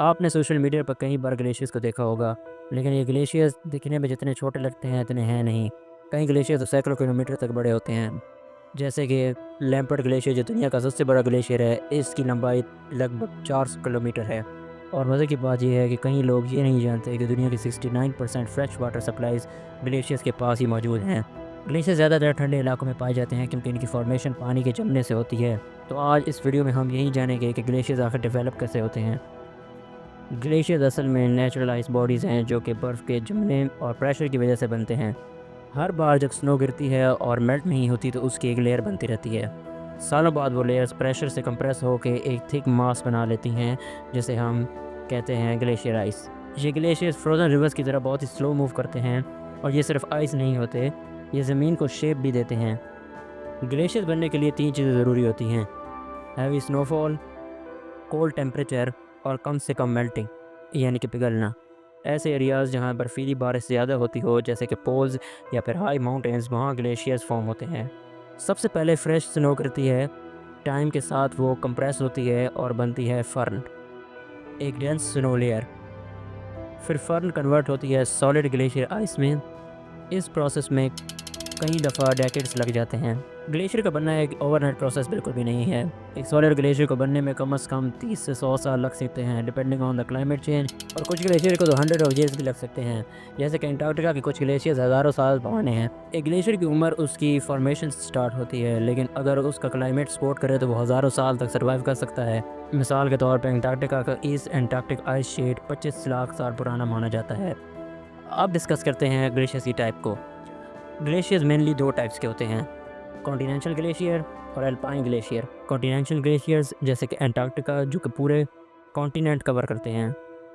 आपने social media पर कई बार ग्लेशियर्स को देखा होगा, लेकिन ये ग्लेशियर्स दिखने में जितने छोटे लगते हैं इतने हैं नहीं। कई ग्लेशियर्स तो सैकड़ों किलोमीटर तक बड़े होते हैं। जैसे कि लैम्पर्ट ग्लेशियर जो दुनिया का सबसे बड़ा ग्लेशियर है, इसकी लंबाई लगभग 400 किलोमीटर है। और मज़े की बात यह है कि कई लोग ये नहीं जानते कि दुनिया की 69% फ्रेश वाटर सप्लाईज ग्लेशियर्स के पास ही मौजूद हैं। ग्लेशियर ज़्यादातर ठंडे इलाकों में पाए जाते हैं क्योंकि इनकी फॉर्मेशन पानी के जमने से होती है। तो आज इस वीडियो में हम यही जानेंगे कि ग्लेशियर्स आखिर डेवलप कैसे होते हैं। ग्लेशियर्स असल में नेचुरल आइस बॉडीज़ हैं जो कि बर्फ़ के जमने और प्रेशर की वजह से बनते हैं। हर बार जब स्नो गिरती है और मेल्ट नहीं होती तो उसकी एक लेयर बनती रहती है। सालों बाद वो लेयर्स प्रेशर से कंप्रेस होकर एक थिक मास बना लेती हैं, जिसे हम कहते हैं ग्लेशियर आइस। ये ग्लेशियर्स फ्रोज़न रिवर्स की तरह बहुत ही स्लो मूव करते हैं, और ये सिर्फ आइस नहीं होते, ये ज़मीन को शेप भी देते हैं। ग्लेशियर्स बनने के लिए 3 चीज़ें ज़रूरी होती हैं: हैवी स्नोफॉल, कोल्ड टेम्परेचर और कम से कम मेल्टिंग, यानी कि पिघलना। ऐसे एरियाज़ जहाँ बर्फ़ीली बारिश ज़्यादा होती हो, जैसे कि पोल्स या फिर हाई माउंटेन्स, वहाँ ग्लेशियर्स फॉर्म होते हैं। सबसे पहले फ्रेश स्नो गिरती है, टाइम के साथ वो कंप्रेस होती है और बनती है फर्न, एक डेंस स्नो लेयर। फिर फर्न कन्वर्ट होती है सॉलिड ग्लेशियर आइस में। इस प्रोसेस में कई दफ़ा डेकेड्स लग जाते हैं। ग्लेशियर का बनना एक ओवरनाइट प्रोसेस बिल्कुल भी नहीं है। एक सॉलिड ग्लेशियर को बनने में कम से कम 30 से 100 साल लग सकते हैं, depending on the climate change. और कुछ ग्लेशियर को तो 100 ऑफ ईयर्स भी लग सकते हैं, जैसे कि अंटार्कटिका के कुछ ग्लेशियर्स हज़ारों साल पुराने हैं। एक ग्लेशियर की उम्र उसकी फॉर्मेशन से स्टार्ट होती है, लेकिन अगर उसका क्लाइमेट सपोर्ट करे तो वो हज़ारों साल तक सर्वाइव कर सकता है। मिसाल के तौर पर अंटार्कटिका का east Antarctic ice sheet 25 lakh साल पुराना माना जाता है। अब डिस्कस करते हैं ग्लेशियर्स की टाइप को। ग्लेशियर्स मेनली 2 टाइप्स के होते हैं: कॉन्टिनेंटल ग्लेशियर और अल्पाइन ग्लेशियर। कॉन्टिनेंटल ग्लेशियर्स जैसे कि अंटार्कटिका जो कि पूरे कॉन्टिनेंट कवर करते हैं,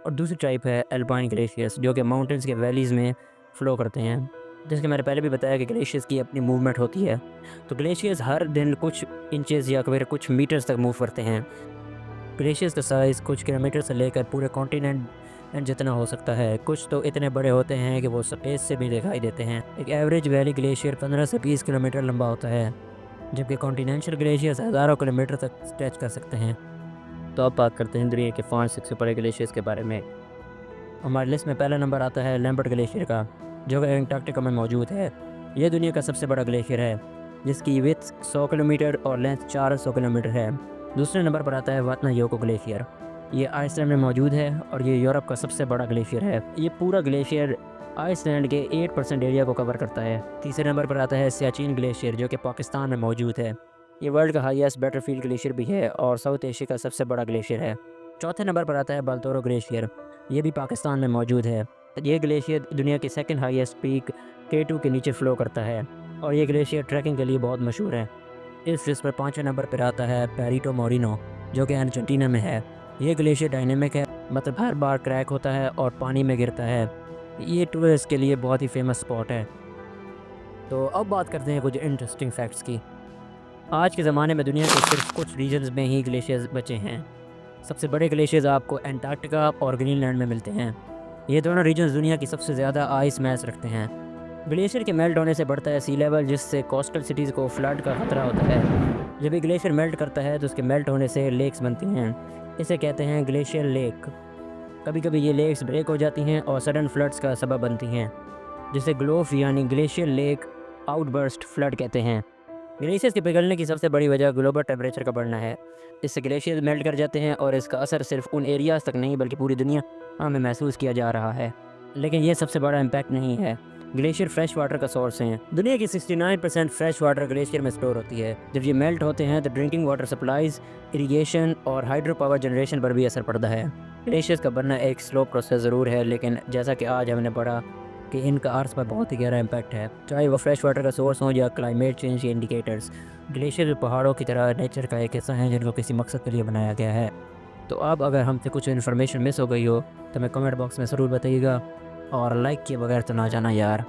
और दूसरी टाइप है अल्पाइन ग्लेशियर्स जो कि माउंटेंस के वैलीज़ में फ़्लो करते हैं। जैसे कि मैंने पहले भी बताया कि ग्लेशियर्स की अपनी मूवमेंट होती है, तो ग्लेशियर्स हर दिन कुछ इंचेस या फिर कुछ मीटर्स तक मूव करते हैं। ग्लेशियर्स का साइज़ कुछ किलोमीटर से लेकर पूरे कॉन्टिनेंट जितना हो सकता है। कुछ तो इतने बड़े होते हैं कि वो स्पेस से भी दिखाई देते हैं। एक एवरेज वैली ग्लेशियर 15 से 20 किलोमीटर लंबा होता है, जबकि कॉन्टिनेंटल ग्लेशियर्स हज़ारों किलोमीटर तक स्ट्रेच कर सकते हैं। तो अब बात करते हैं दुनिया के 5 सबसे बड़े ग्लेशियर्स के बारे में। हमारी लिस्ट में पहला नंबर आता है लैम्पर्ट ग्लेशियर का, जो कि अंटार्कटिका में मौजूद है। यह दुनिया का सबसे बड़ा ग्लेशियर है, जिसकी विड्थ 100 किलोमीटर और लेंथ 400 किलोमीटर है। दूसरे नंबर पर आता है वाटनायोको ग्लेशियर। ये आइसलैंड में मौजूद है और ये यूरोप का सबसे बड़ा ग्लेशियर है। ये पूरा ग्लेशियर आइसलैंड के 8% एरिया को कवर करता है। तीसरे नंबर पर आता है सियाचिन ग्लेशियर, जो कि पाकिस्तान में मौजूद है। ये वर्ल्ड का हाईएस्ट बैटरफील्ड ग्लेशियर भी है और साउथ एशिया का सबसे बड़ा ग्लेशियर है। चौथे नंबर पर आता है बाल्तोरो ग्लेशियर। ये भी पाकिस्तान में मौजूद है। ये ग्लेशियर दुनिया की सेकंड हाईएस्ट पीक K2 के नीचे फ़्लो करता है, और ये ग्लेशियर ट्रैकिंग के लिए बहुत मशहूर है। इस लिस्ट पर 5वें नंबर पर आता है पेरिटो मोरिनो, जो कि अर्जेंटीना में है। ये ग्लेशियर डायनेमिक है, मतलब हर बार क्रैक होता है और पानी में गिरता है। ये टूरिस्ट के लिए बहुत ही फेमस स्पॉट है। तो अब बात करते हैं कुछ इंटरेस्टिंग फैक्ट्स की। आज के ज़माने में दुनिया के सिर्फ कुछ रीजन्स में ही ग्लेशियर्स बचे हैं। सबसे बड़े ग्लेशियर्स आपको एंटार्कटिका और ग्रीनलैंड में मिलते हैं। ये दोनों रीजन्स दुनिया की सबसे ज़्यादा आइस मैस रखते हैं। ग्लेशियर के मेल्ट होने से बढ़ता है सी लेवल, जिससे कोस्टल सिटीज़ को फ्लड का खतरा होता है। जब भी ग्लेशियर मेल्ट करता है तो उसके मेल्ट होने से लेक्स बनती हैं। इसे कहते हैं ग्लेशियर लेक। कभी कभी ये लेक्स ब्रेक हो जाती हैं और सडन फ्लड्स का सबब बनती हैं, जिसे ग्लोफ यानी ग्लेशियर लेक आउटबर्स्ट फ्लड कहते हैं। ग्लेशियर्स के पिघलने की सबसे बड़ी वजह ग्लोबल टेम्परेचर का बढ़ना है। इससे ग्लेशियर मेल्ट कर जाते हैं और इसका असर सिर्फ उन एरियाज़ तक नहीं बल्कि पूरी दुनिया में महसूस किया जा रहा है। लेकिन ये सबसे बड़ा इम्पैक्ट नहीं है। ग्लेशियर फ्रेश वाटर का सोर्स हैं। दुनिया की 69% फ्रेश वाटर ग्लेशियर में स्टोर होती है। जब ये मेल्ट होते हैं तो ड्रिंकिंग वाटर सप्लाईज, इरिगेशन और हाइड्रो पावर जनरेशन पर भी असर पड़ता है। ग्लेशियर्स का बनना एक स्लो प्रोसेस ज़रूर है, लेकिन जैसा कि आज हमने पढ़ा कि इनका अर्थ पर बहुत ही गहरा इम्पैक्ट है, चाहे वो फ्रेश वाटर का सोर्स हो या क्लाइमेट चेंज के इंडिकेटर्स। ग्लेशियर पहाड़ों की तरह नेचर का एक हिस्सा है जिनको किसी मकसद के लिए बनाया गया है। तो अब अगर हमसे कुछ इन्फॉर्मेशन मिस हो गई हो तो हमें कमेंट बॉक्स में ज़रूर बताइएगा, और लाइक किए बगैर तो ना जाना यार।